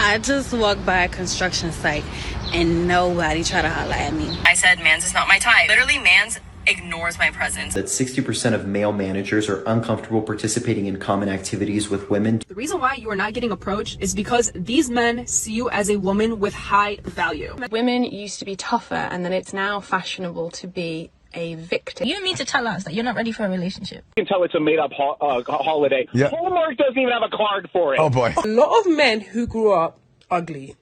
I just walked by a construction site and nobody tried to holler at me. I said, "Mans is not my type." Literally, Mans ignores my presence. That 60% of male managers are uncomfortable participating in common activities with women. The reason why you are not getting approached is because these men see you as a woman with high value. Women used to be tougher, and then it's now fashionable to be a victim. You mean to tell us that you're not ready for a relationship? You can tell it's a made-up holiday. Yeah. Hallmark doesn't even have a card for it. Oh boy. A lot of men who grew up ugly.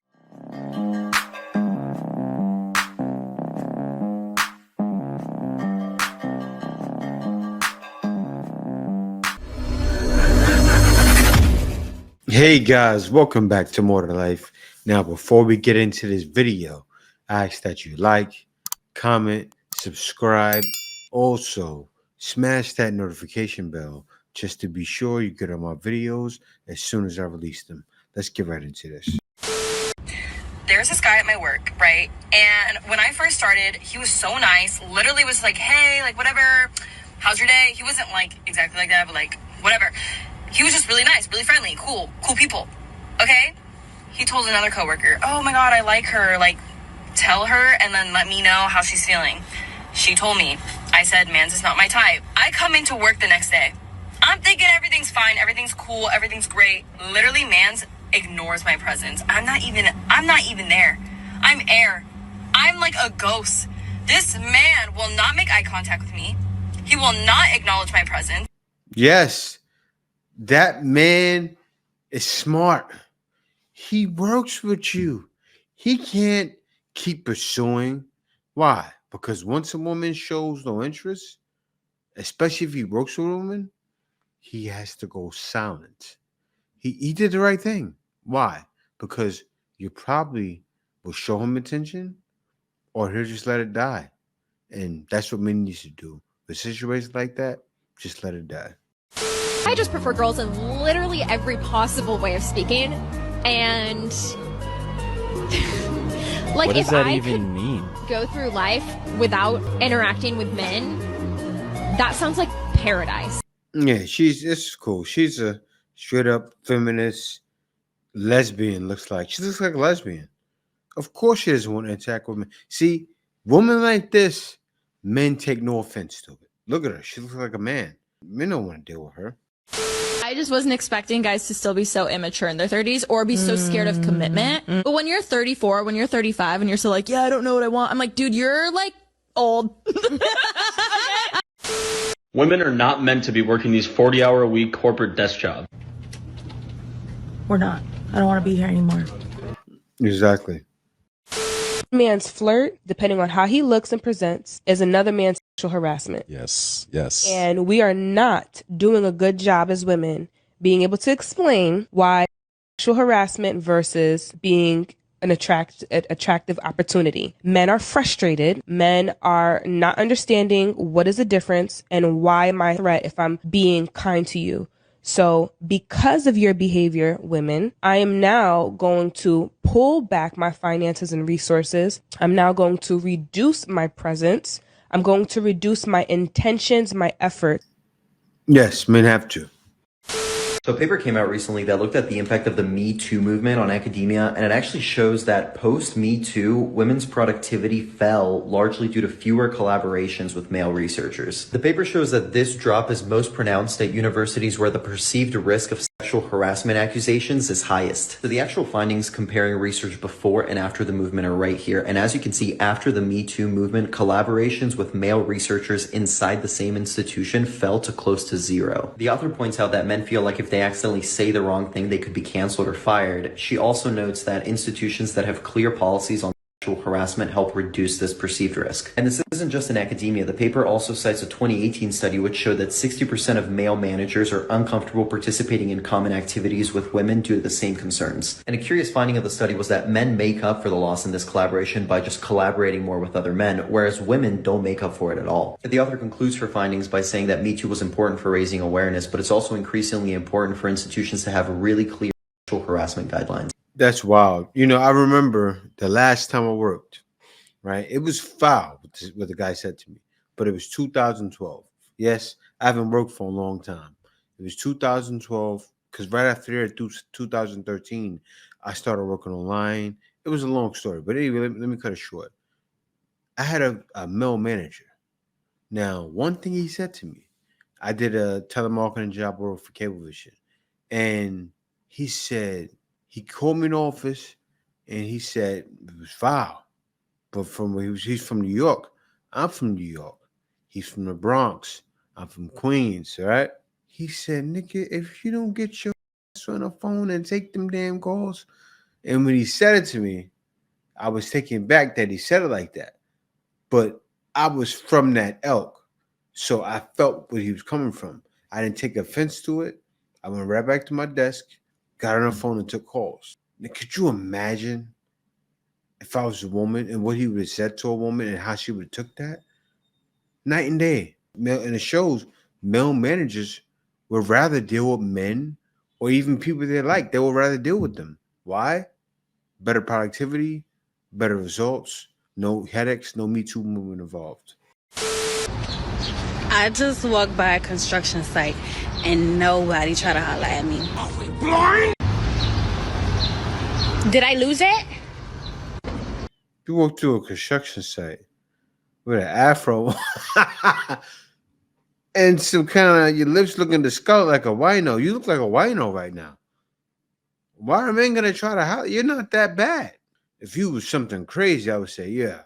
Hey guys, welcome back to More to Life. Now, before we get into this video, I ask that you like, comment, subscribe. Also, smash that notification bell just to be sure you get all my videos as soon as I release them. Let's get right into this. There's this guy at my work, right? And when I first started, he was so nice. Literally was like, "Hey, like whatever, how's your day?" He wasn't like exactly like that, but like whatever. He was just really nice, really friendly, cool people. Okay? He told another coworker, "Oh my God, I like her. Like, tell her and then let me know how she's feeling." She told me. I said, "Mans is not my type." I come into work the next day. I'm thinking everything's fine, everything's cool, everything's great. Literally, Mans ignores my presence. I'm not even there. I'm air. I'm like a ghost. This man will not make eye contact with me. He will not acknowledge my presence. Yes, that man is smart. He works with you. He can't keep pursuing. Why? Because once a woman shows no interest, especially if he works with a woman, he has to go silent. He did the right thing. Why? Because you probably will show him attention or he'll just let it die. And that's what men need to do. With situations like that, just let it die. I just prefer girls in literally every possible way of speaking, and like, what does if that I even mean? Go through life without interacting with men, that sounds like paradise. Yeah, it's cool. She's a straight up feminist lesbian. She looks like a lesbian. Of course she doesn't want to interact with men. See, women like this, men take no offense to it. Look at her. She looks like a man. Men don't want to deal with her. I just wasn't expecting guys to still be so immature in their 30s or be so scared of commitment. But when you're 34, when you're 35, and you're still like, "Yeah, I don't know what I want," I'm like, dude, you're like old. Women are not meant to be working these 40-hour-a-week corporate desk jobs. We're not. I don't want to be here anymore. Exactly. Man's flirt, depending on how he looks and presents, is another man's sexual harassment. Yes. And we are not doing a good job as women being able to explain why sexual harassment versus being an attractive opportunity. Men are frustrated. Men are not understanding what is the difference and why am I a threat if I'm being kind to you. So because of your behavior, women, I am now going to pull back my finances and resources. I'm now going to reduce my presence. I'm going to reduce my intentions, my effort. Yes, men have to. So a paper came out recently that looked at the impact of the MeToo movement on academia, and it actually shows that post-MeToo, women's productivity fell largely due to fewer collaborations with male researchers. The paper shows that this drop is most pronounced at universities where the perceived risk of sexual harassment accusations is highest. So the actual findings comparing research before and after the movement are right here, and as you can see, after the MeToo movement, collaborations with male researchers inside the same institution fell to close to zero. The author points out that men feel like if they accidentally say the wrong thing, they could be canceled or fired. She also notes that institutions that have clear policies on sexual harassment help reduce this perceived risk. And this isn't just in academia. The paper also cites a 2018 study which showed that 60% of male managers are uncomfortable participating in common activities with women due to the same concerns. And a curious finding of the study was that men make up for the loss in this collaboration by just collaborating more with other men, whereas women don't make up for it at all. The author concludes her findings by saying that MeToo was important for raising awareness, but it's also increasingly important for institutions to have really clear sexual harassment guidelines. That's wild. You know, I remember the last time I worked, right? It was foul, what the guy said to me, but it was 2012. Yes, I haven't worked for a long time. It was 2012 because right after there, 2013, I started working online. It was a long story, but anyway, let me cut it short. I had a male manager. Now, one thing he said to me, I did a telemarketing job for Cablevision, and he said, he called me in the office, and he said, it was foul, but he's from New York. I'm from New York. He's from the Bronx. I'm from Queens, all right? He said, nigga, if you don't get your ass on the phone and take them damn calls. And when he said it to me, I was taken back that he said it like that. But I was from that elk. So I felt where he was coming from. I didn't take offense to it. I went right back to my desk, got on the phone and took calls. Now, could you imagine if I was a woman and what he would have said to a woman and how she would have took that? Night and day. And it shows male managers would rather deal with men or even people they like. They would rather deal with them. Why? Better productivity, better results, no headaches, no MeToo movement involved. I just walked by a construction site and nobody tried to holler at me. Are we blind? Did I lose it? You walk through a construction site with an afro and some kind of, your lips looking discolored like a wino. You look like a wino right now. Why are men going to try to holler? You're not that bad. If you was something crazy, I would say, yeah.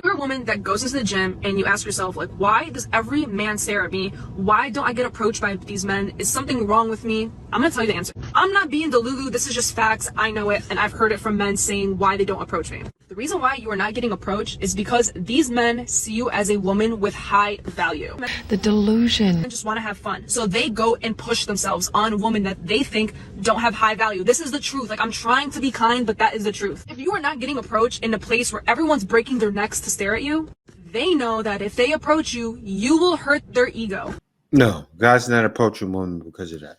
You're a woman that goes into the gym and you ask yourself, like, why does every man stare at me? Why don't I get approached by these men? Is something wrong with me? I'm gonna tell you the answer. I'm not being delulu. This is just facts. I know it, and I've heard it from men saying why they don't approach me. The reason why you are not getting approached is because these men see you as a woman with high value. The delusion. Men just want to have fun. So they go and push themselves on women that they think don't have high value. This is the truth. Like, I'm trying to be kind, but that is the truth. If you are not getting approached in a place where everyone's breaking their necks to stare at you, they know that if they approach you, you will hurt their ego. No, guys not approaching women because of that.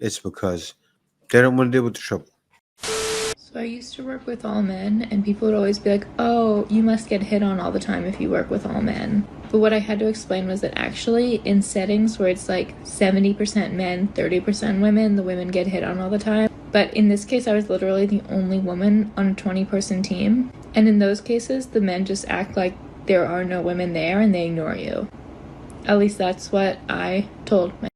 It's because they don't want to deal with the trouble. So I used to work with all men, and people would always be like, oh, you must get hit on all the time if you work with all men. But what I had to explain was that actually in settings where it's like 70% men, 30% women, the women get hit on all the time. But in this case, I was literally the only woman on a 20-person team. And in those cases, the men just act like there are no women there and they ignore you. At least that's what I told my.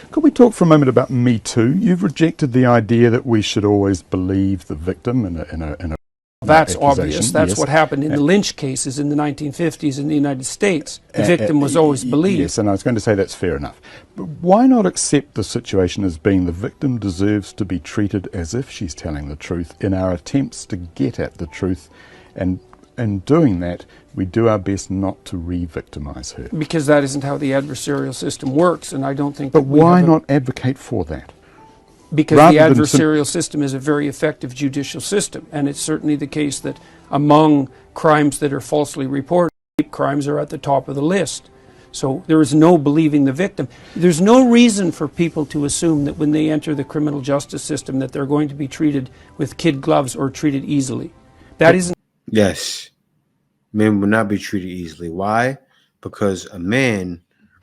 Could we talk for a moment about MeToo? You've rejected the idea that we should always believe the victim in a That's obvious. That's yes. what happened in the lynch cases in the 1950s in the United States. The victim was always believed. Yes, and I was going to say that's fair enough. But why not accept the situation as being the victim deserves to be treated as if she's telling the truth in our attempts to get at the truth, and in doing that, we do our best not to re-victimize her. Because that isn't how the adversarial system works, and I don't think But why not advocate for that? Because the adversarial system is a very effective judicial system, and it's certainly the case that among crimes that are falsely reported, rape crimes are at the top of the list. So there is no believing the victim. There's no reason for people to assume that when they enter the criminal justice system that they're going to be treated with kid gloves or treated easily. That isn't... Yes. Men will not be treated easily. Why? Because a man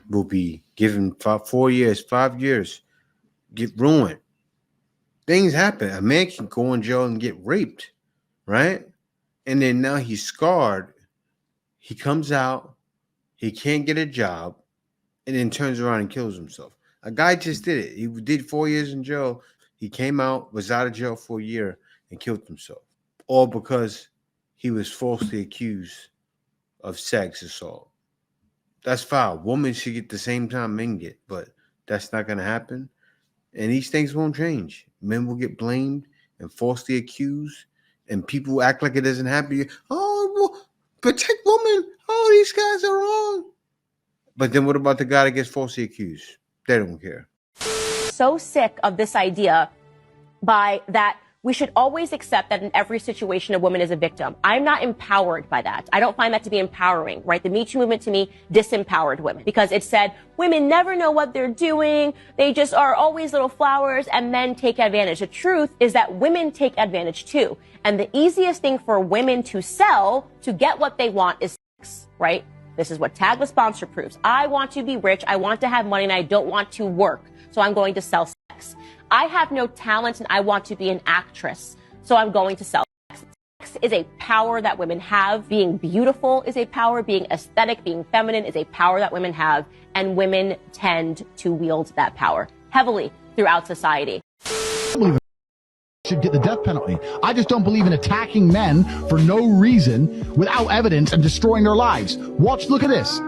will be given 4 years, 5 years, get ruined. Things happen. A man can go in jail and get raped, right? And then now he's scarred. He comes out, he can't get a job, and then turns around and kills himself. A guy just did it. He did 4 years in jail. He came out, was out of jail for a year, and killed himself. All because he was falsely accused of sex assault. That's foul. Women should get the same time men get, but that's not going to happen. And these things won't change. Men will get blamed and falsely accused, and people act like it doesn't happen. Oh, well, protect women. Oh, these guys are wrong. But then what about the guy that gets falsely accused? They don't care. So sick of this idea that we should always accept that in every situation a woman is a victim. I'm not empowered by that. I don't find that to be empowering, right? The Me Too movement to me disempowered women because it said women never know what they're doing. They just are always little flowers and men take advantage. The truth is that women take advantage too. And the easiest thing for women to sell to get what they want is sex, right? This is what tag the sponsor proves. I want to be rich. I want to have money and I don't want to work. So I'm going to sell sex. I have no talent and I want to be an actress. So I'm going to sell sex. Sex is a power that women have. Being beautiful is a power. Being aesthetic, being feminine is a power that women have. And women tend to wield that power heavily throughout society. Should get the death penalty. I just don't believe in attacking men for no reason without evidence and destroying their lives. Look at this.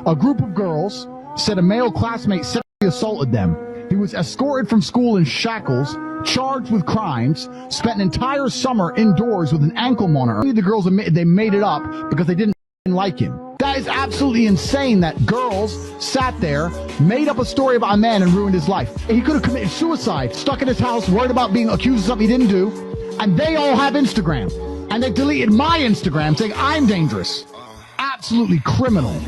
A group of girls said a male classmate sexually assaulted them. He was escorted from school in shackles, charged with crimes, spent an entire summer indoors with an ankle monitor. The girls admitted they made it up because they didn't like him. That is absolutely insane that girls sat there, made up a story about a man and ruined his life. He could have committed suicide, stuck in his house, worried about being accused of something he didn't do. And they all have Instagram. And they deleted my Instagram saying I'm dangerous. Absolutely criminal.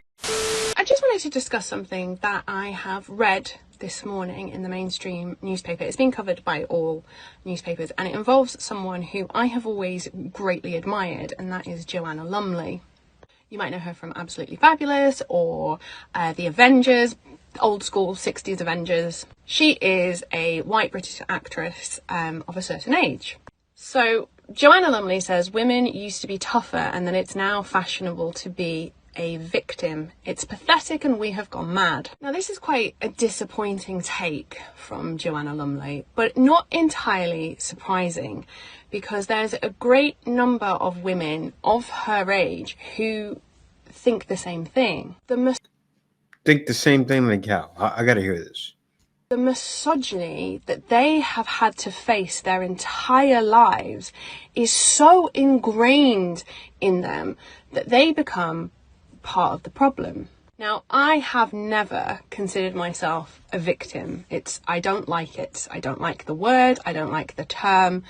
I just wanted to discuss something that I have read this morning in the mainstream newspaper. It's been covered by all newspapers and it involves someone who I have always greatly admired, and that is Joanna Lumley. You might know her from Absolutely Fabulous or The Avengers, old school 60s Avengers. She is a white British actress of a certain age. So Joanna Lumley says women used to be tougher and then it's now fashionable to be a victim. It's pathetic and we have gone mad. Now this is quite a disappointing take from Joanna Lumley, but not entirely surprising because there's a great number of women of her age who think the same thing. Think the same thing like how? I gotta hear this. The misogyny that they have had to face their entire lives is so ingrained in them that they become part of the problem. Now, I have never considered myself a victim. I don't like it. I don't like the word. I don't like the term.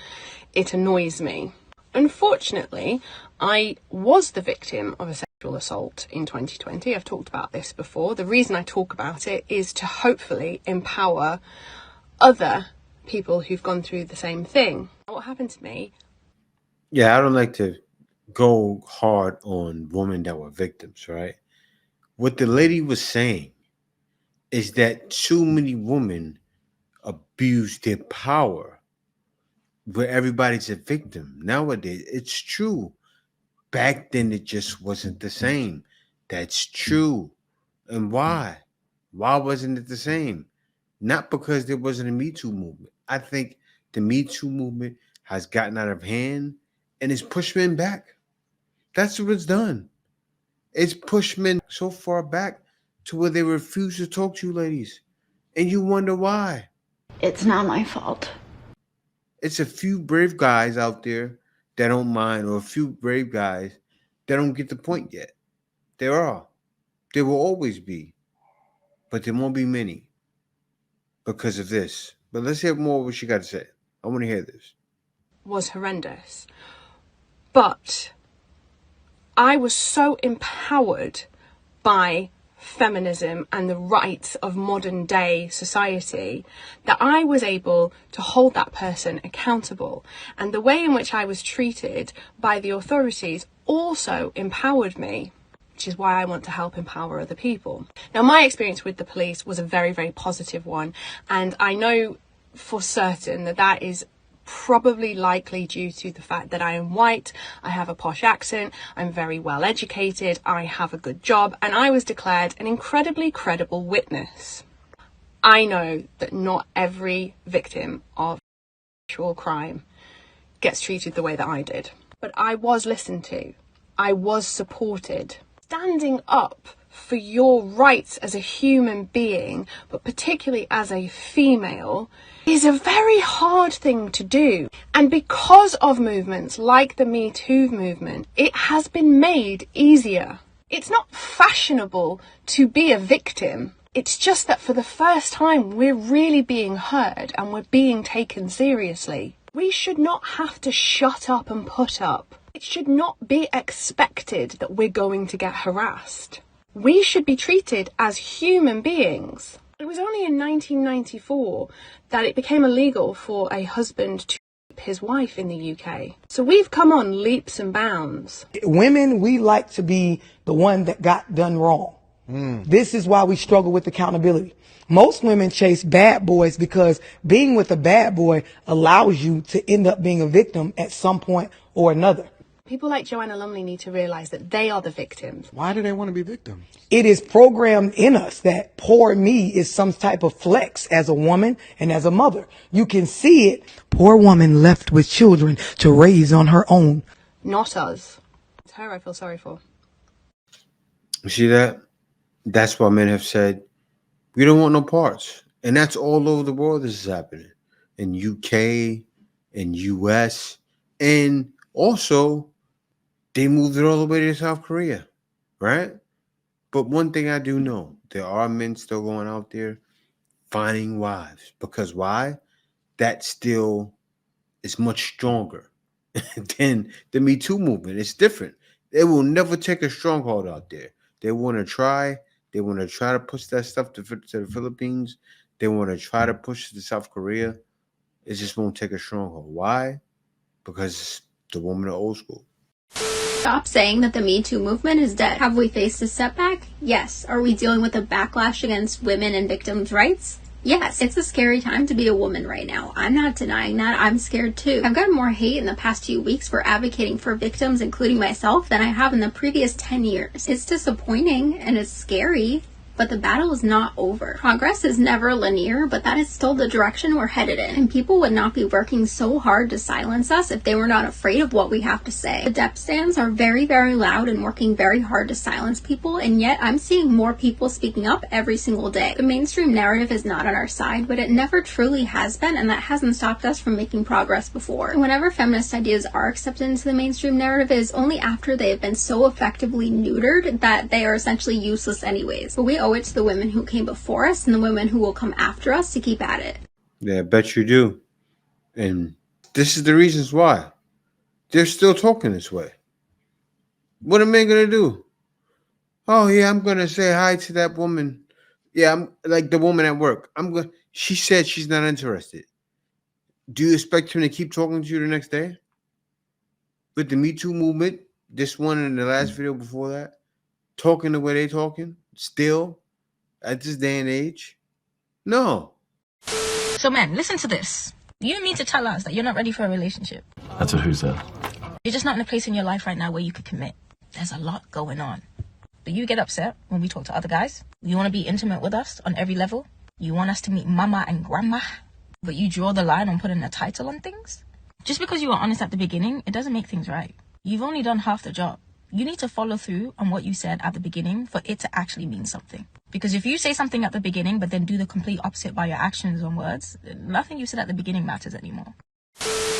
It annoys me. Unfortunately, I was the victim of a sexual assault in 2020. I've talked about this before. The reason I talk about it is to hopefully empower other people who've gone through the same thing. What happened to me? Yeah, I don't like to go hard on women that were victims, right? What the lady was saying is that too many women abuse their power where everybody's a victim. Nowadays, it's true. Back then, it just wasn't the same. That's true. And why? Why wasn't it the same? Not because there wasn't a MeToo movement. I think the MeToo movement has gotten out of hand and it's pushed men back. That's what it's done. It's pushed men so far back to where they refuse to talk to you ladies. And you wonder why. It's not my fault. It's a few brave guys out there that don't mind, or a few brave guys that don't get the point yet. There are. There will always be. But there won't be many because of this. But let's hear more of what she got to say. I want to hear this. Was horrendous. But I was so empowered by feminism and the rights of modern day society that I was able to hold that person accountable. And the way in which I was treated by the authorities also empowered me, which is why I want to help empower other people. Now, my experience with the police was a very, very positive one. And I know for certain that that is probably likely due to the fact that I am white, I have a posh accent, I'm very well educated, I have a good job, and I was declared an incredibly credible witness. I know that not every victim of sexual crime gets treated the way that I did, but I was listened to, I was supported. Standing up for your rights as a human being, but particularly as a female, is a very hard thing to do. And because of movements like the MeToo movement, it has been made easier. It's not fashionable to be a victim. It's just that for the first time, we're really being heard and we're being taken seriously. We should not have to shut up and put up. It should not be expected that we're going to get harassed. We should be treated as human beings. It was only in 1994 that it became illegal for a husband to rape his wife in the UK. So we've come on leaps and bounds. Women, we like to be the one that got done wrong. This is why we struggle with accountability. Most women chase bad boys because being with a bad boy allows you to end up being a victim at some point or another. People like Joanna Lumley need to realize that they are the victims. Why do they want to be victims? It is programmed in us that poor me is some type of flex as a woman and as a mother. You can see it. Poor woman left with children to raise on her own. Not us. It's her I feel sorry for. You see that? That's why men have said, we don't want no parts. And that's all over the world this is happening. In UK, in US, and also they moved it all the way to South Korea, right? But one thing I do know, there are men still going out there finding wives. Because why? That still is much stronger than the MeToo movement. It's different. They will never take a stronghold out there. They want to try. They want to try to push that stuff to the Philippines. They want to try to push it to South Korea. It just won't take a stronghold. Why? Because the woman are old school. Stop saying that the Me Too movement is dead. Have we faced a setback? Yes. Are we dealing with a backlash against women and victims' rights? Yes. It's a scary time to be a woman right now. I'm not denying that. I'm scared too. I've gotten more hate in the past few weeks for advocating for victims, including myself, than I have in the previous 10 years. It's disappointing and it's scary. But the battle is not over. Progress is never linear, but that is still the direction we're headed in. And people would not be working so hard to silence us if they were not afraid of what we have to say. The dep stands are very, very loud and working very hard to silence people, and yet I'm seeing more people speaking up every single day. The mainstream narrative is not on our side, but it never truly has been, and that hasn't stopped us from making progress before. And whenever feminist ideas are accepted into the mainstream narrative, it is only after they have been so effectively neutered that they are essentially useless anyways. But we owe it to the women who came before us and the women who will come after us to keep at it. Yeah, I bet you do. And this is the reasons why. They're still talking this way. What are men going to do? Oh, yeah, I'm going to say hi to that woman. Yeah, I'm like the woman at work. She said she's not interested. Do you expect him to keep talking to you the next day? With the Me Too movement, this one and the last video before that, talking the way they talking, still, at this day and age? No. So, man, listen to this. You mean to tell us that you're not ready for a relationship? That's what who said? You're just not in a place in your life right now where you could commit. There's a lot going on. Do you get upset when we talk to other guys? You want to be intimate with us on every level? You want us to meet mama and grandma? But you draw the line on putting a title on things? Just because you were honest at the beginning, it doesn't make things right. You've only done half the job. You need to follow through on what you said at the beginning for it to actually mean something. Because if you say something at the beginning but then do the complete opposite by your actions and words, nothing you said at the beginning matters anymore.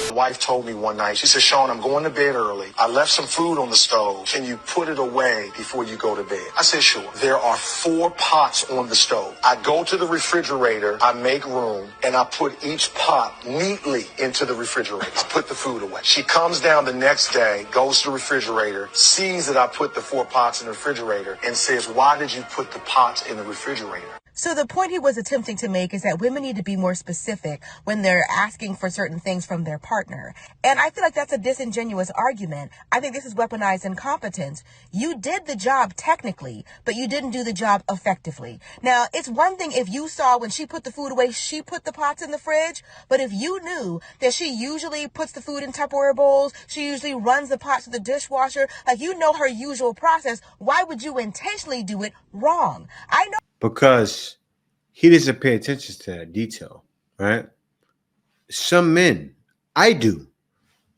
My wife told me one night, she said, Sean, I'm going to bed early. I left some food on the stove. Can you put it away before you go to bed? I said, sure. There are 4 pots on the stove. I go to the refrigerator, I make room, and I put each pot neatly into the refrigerator. I put the food away. She comes down the next day, goes to the refrigerator, sees that I put the 4 pots in the refrigerator, and says, why did you put the pots in the refrigerator? So the point he was attempting to make is that women need to be more specific when they're asking for certain things from their partner. And I feel like that's a disingenuous argument. I think this is weaponized incompetence. You did the job technically, but you didn't do the job effectively. Now, it's one thing if you saw when she put the food away, she put the pots in the fridge. But if you knew that she usually puts the food in Tupperware bowls, she usually runs the pots to the dishwasher, like you know her usual process, why would you intentionally do it wrong? I know. Because he doesn't pay attention to that detail, right? Some men, I do.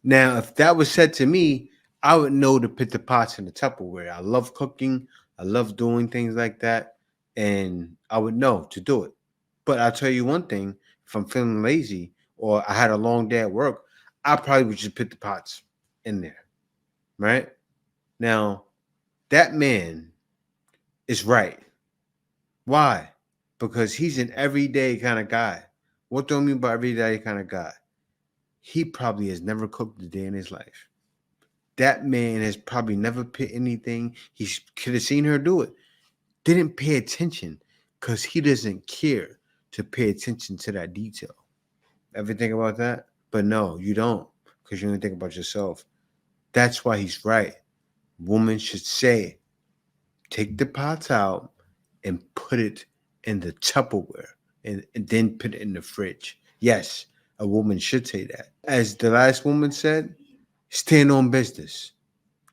Now, if that was said to me, I would know to put the pots in the Tupperware. I love cooking. I love doing things like that. And I would know to do it. But I'll tell you one thing. If I'm feeling lazy or I had a long day at work, I probably would just put the pots in there, right? Now, that man is right. Why? Because he's an everyday kind of guy. What do I mean by everyday kind of guy? He probably has never cooked a day in his life. That man has probably never put anything. He could have seen her do it. Didn't pay attention because he doesn't care to pay attention to that detail. Ever think about that? But no, you don't, because you only think about yourself. That's why he's right. Women should say, take the pots out and put it in the Tupperware and then put it in the fridge. Yes, a woman should say that. As the last woman said, stand on business.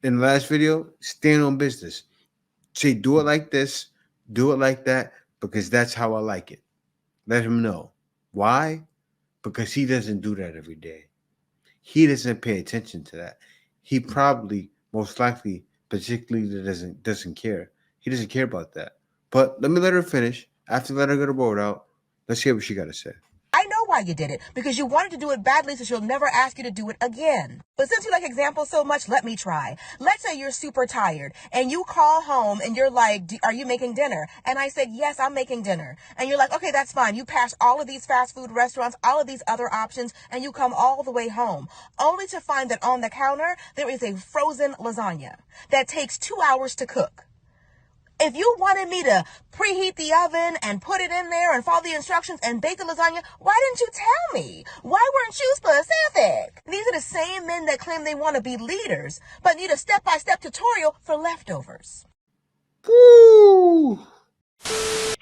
In the last video, stand on business. Say, do it like this, do it like that, because that's how I like it. Let him know. Why? Because he doesn't do that every day. He doesn't pay attention to that. He probably, most likely, particularly doesn't care. He doesn't care about that. But let me let her finish. After let her get her word out, let's hear what she got to say. I know why you did it, because you wanted to do it badly so she'll never ask you to do it again. But since you like examples so much, let me try. Let's say you're super tired and you call home and you're like, are you making dinner? And I said, yes, I'm making dinner. And you're like, okay, that's fine. You pass all of these fast food restaurants, all of these other options, and you come all the way home, only to find that on the counter, there is a frozen lasagna that takes 2 hours to cook. If you wanted me to preheat the oven and put it in there and follow the instructions and bake the lasagna, why didn't you tell me? Why weren't you specific? These are the same men that claim they want to be leaders, but need a step-by-step tutorial for leftovers. Woo!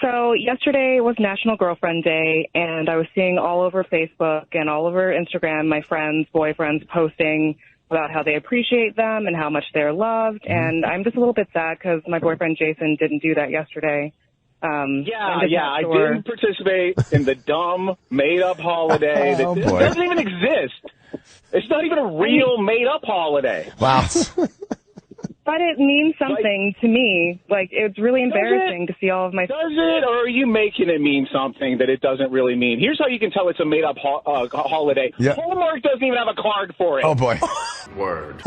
So yesterday was National Girlfriend Day, and I was seeing all over Facebook and all over Instagram my friends' boyfriends posting about how they appreciate them and how much they're loved. And I'm just a little bit sad because my boyfriend Jason didn't do that yesterday. I didn't participate in the dumb, made-up holiday that doesn't even exist. It's not even a real, made-up holiday. Wow. But it means something to me. Like, it's really embarrassing to see all of my... Does it, or are you making it mean something that it doesn't really mean? Here's how you can tell it's a made-up holiday. Yeah. Hallmark doesn't even have a card for it. Oh, boy. Word.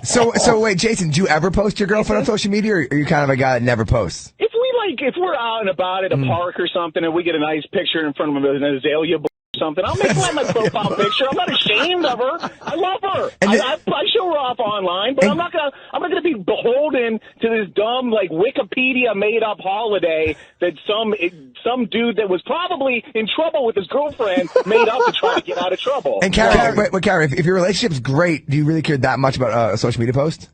So wait, Jason, do you ever post your girlfriend on social media, or are you kind of a guy that never posts? If we're out and about at a park or something and we get a nice picture in front of an azalea or something, I'll make that my profile picture. I'm not ashamed of her. I love her. I show her off online, but I'm not gonna be beholden to this dumb, like, Wikipedia made up holiday that some dude that was probably in trouble with his girlfriend made up to try to get out of trouble. And Carrie, if your relationship's great, do you really care that much about a social media post?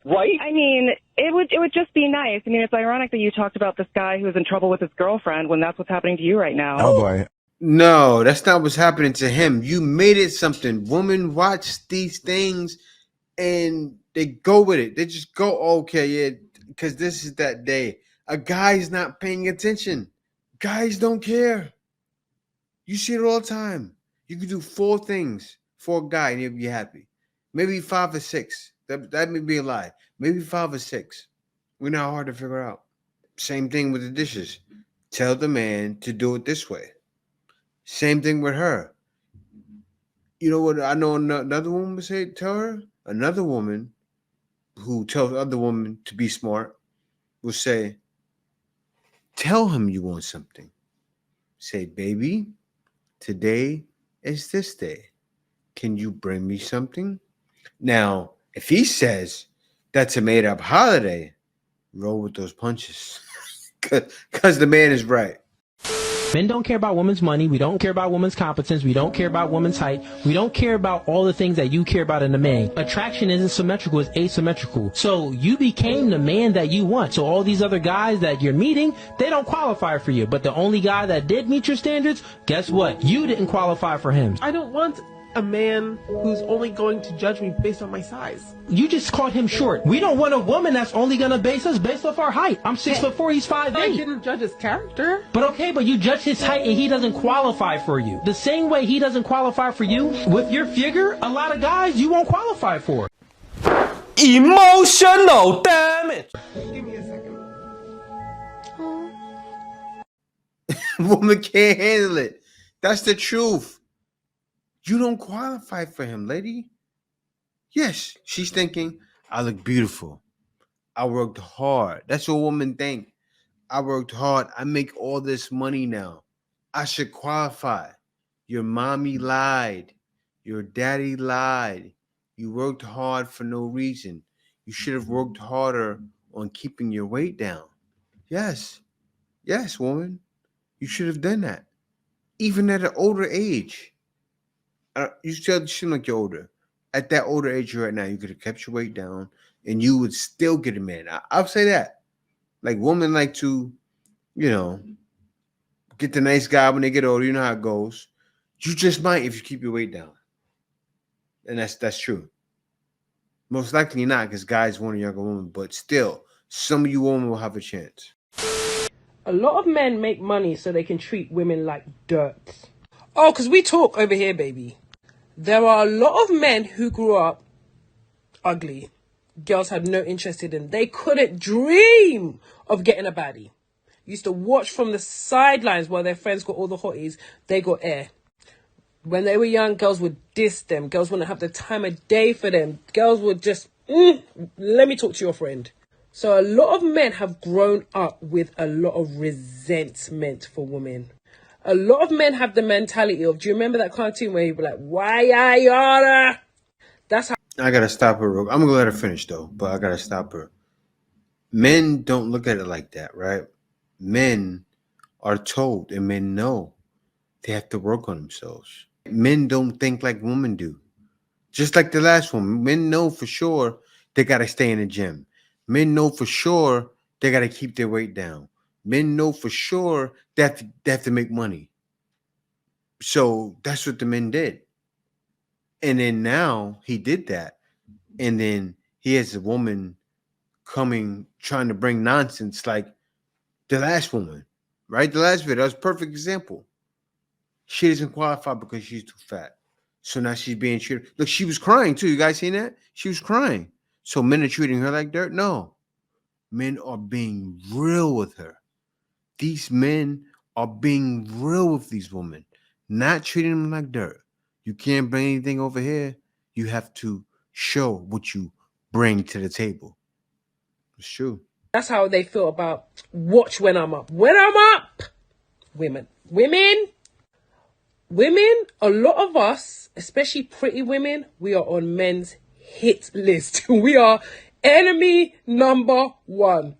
Right? I mean, it would just be nice. I mean, it's ironic that you talked about this guy who's in trouble with his girlfriend when that's what's happening to you right now. Oh, boy. No, that's not what's happening to him. You made it something. Women watch these things and they go with it. They just go, okay, yeah, because this is that day. A guy's not paying attention. Guys don't care. You see it all the time. You can do 4 things for a guy and he'll be happy. Maybe 5 or 6. That may be a lie. Maybe 5 or 6. We're not hard to figure out. Same thing with the dishes. Tell the man to do it this way. Same thing with her. You know what I know another woman would say? Tell her. Another woman who tells other women to be smart will say, tell him you want something. Say, baby, today is this day. Can you bring me something? Now, if he says that's a made-up holiday, roll with those punches. Because the man is right. Men don't care about women's money. We don't care about women's competence. We don't care about women's height. We don't care about all the things that you care about in a man. Attraction isn't symmetrical, it's asymmetrical. So you became the man that you want. So all these other guys that you're meeting, they don't qualify for you. But the only guy that did meet your standards, guess what? You didn't qualify for him. I don't want a man who's only going to judge me based on my size. You just called him short. We don't want a woman that's only going to base us based off our height. I'm 6'4", he's 5'8". I didn't judge his character. But okay, but you judge his height and he doesn't qualify for you. The same way he doesn't qualify for you, with your figure, a lot of guys you won't qualify for. Emotional damage. Give me a second. Woman can't handle it. That's the truth. You don't qualify for him, lady. Yes, she's thinking, I look beautiful. I worked hard. That's what women think. I worked hard. I make all this money now. I should qualify. Your mommy lied. Your daddy lied. You worked hard for no reason. You should have worked harder on keeping your weight down. Yes. Yes, woman. You should have done that. Even at an older age. You still seem like you're older. At that older age you're right now, you could have kept your weight down and you would still get a man. I'll say that. Like women like to, get the nice guy when they get older. You know how it goes. You just might if you keep your weight down. And that's true. Most likely not, because guys want a younger woman, but still, some of you women will have a chance. A lot of men make money so they can treat women like dirt. Oh, because we talk over here, baby. There are a lot of men who grew up ugly. Girls had no interest in them. They couldn't dream of getting a baddie. Used to watch from the sidelines while their friends got all the hotties. They got air. When they were young, girls would diss them. Girls wouldn't have the time of day for them. Girls would just, let me talk to your friend. So a lot of men have grown up with a lot of resentment for women. A lot of men have the mentality of, do you remember that cartoon where he'd be like, why I oughta? That's how. I gotta stop her. I'm gonna let her finish though, but I gotta stop her. Men don't look at it like that, right? Men are told and men know they have to work on themselves. Men don't think like women do. Just like the last one, men know for sure they gotta stay in the gym. Men know for sure they gotta keep their weight down. Men know for sure that they have to make money. So that's what the men did. And then now he did that. And then he has a woman coming, trying to bring nonsense like the last woman, right? The last video, that was a perfect example. She doesn't qualify because she's too fat. So now she's being treated. Look, she was crying too. You guys seen that? She was crying. So men are treating her like dirt? No. Men are being real with her. These men are being real with these women, not treating them like dirt. You can't bring anything over here. You have to show what you bring to the table. It's true. That's how they feel about watch when I'm up. When I'm up! Women, a lot of us, especially pretty women, we are on men's hit list. We are enemy number one.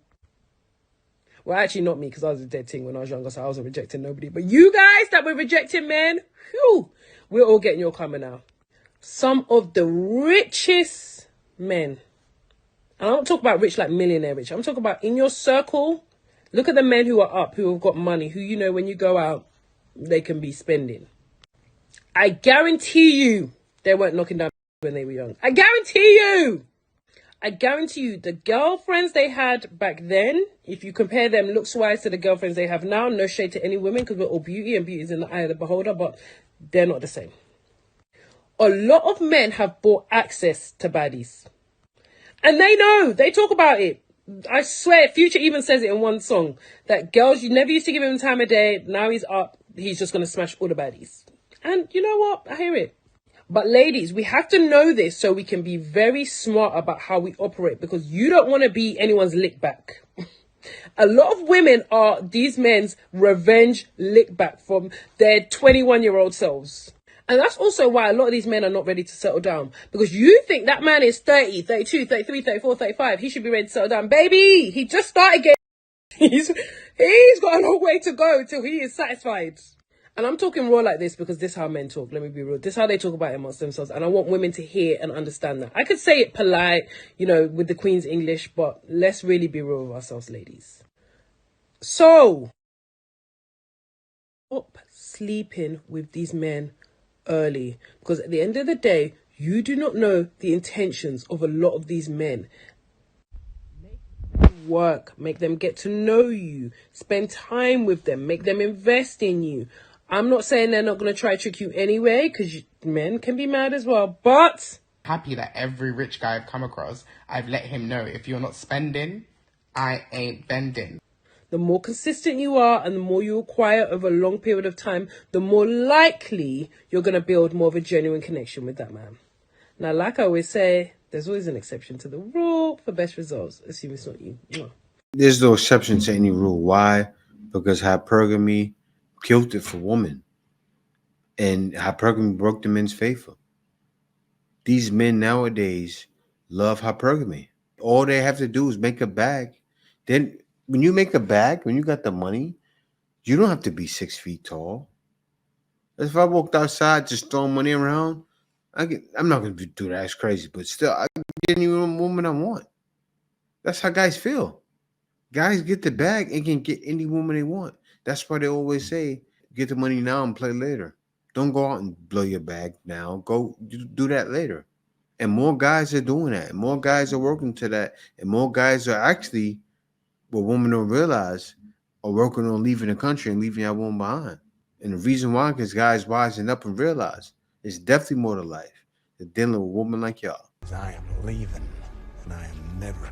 Well, actually not me, because I was a dead thing when I was younger, so I wasn't rejecting nobody. But you guys that were rejecting men, whew, we're all getting your karma now. Some of the richest men, and I don't talk about rich like millionaire rich, I'm talking about in your circle. Look at the men who are up, who have got money, who, when you go out, they can be spending. I guarantee you they weren't knocking down when they were young. I guarantee you, the girlfriends they had back then, if you compare them looks-wise to the girlfriends they have now, no shade to any women, because we're all beauty and beauty is in the eye of the beholder, but they're not the same. A lot of men have bought access to baddies. And they know, they talk about it. I swear, Future even says it in one song, that girls, you never used to give him time of day, now he's up, he's just going to smash all the baddies. And you know what? I hear it. But ladies, we have to know this so we can be very smart about how we operate, because you don't want to be anyone's lick back. A lot of women are these men's revenge lick back from their 21-year-old selves. And that's also why a lot of these men are not ready to settle down. Because you think that man is 30, 32, 33, 34, 35. He should be ready to settle down. Baby, he just started getting... He's got a long way to go till he is satisfied. And I'm talking raw like this because this is how men talk. Let me be real. This is how they talk about it amongst themselves. And I want women to hear and understand that. I could say it polite, with the Queen's English, but let's really be real with ourselves, ladies. So, stop sleeping with these men early. Because at the end of the day, you do not know the intentions of a lot of these men. Work, make them get to know you, spend time with them, make them invest in you. I'm not saying they're not going to try to trick you anyway, because men can be mad as well, but... Happy that every rich guy I've come across, I've let him know, if you're not spending, I ain't bending. The more consistent you are and the more you acquire over a long period of time, the more likely you're going to build more of a genuine connection with that man. Now, like I always say, there's always an exception to the rule for best results. Assume it's not you. There's no exception to any rule. Why? Because hypergamy killed it for women. And hypergamy broke the men's favor. These men nowadays love hypergamy. All they have to do is make a bag. Then when you make a bag, when you got the money, you don't have to be 6 feet tall. If I walked outside just throwing money around, I'm not gonna do that. It's crazy, but still, I can get any woman I want. That's how guys feel. Guys get the bag and can get any woman they want. That's why they always say, get the money now and play later. Don't go out and blow your bag now. Go do that later. And more guys are doing that. And more guys are working to that. And more guys are actually, what women don't realize, are working on leaving the country and leaving that woman behind. And the reason why, because guys wising up and realize it's definitely more to life than dealing with a woman like y'all. I am leaving, and I am never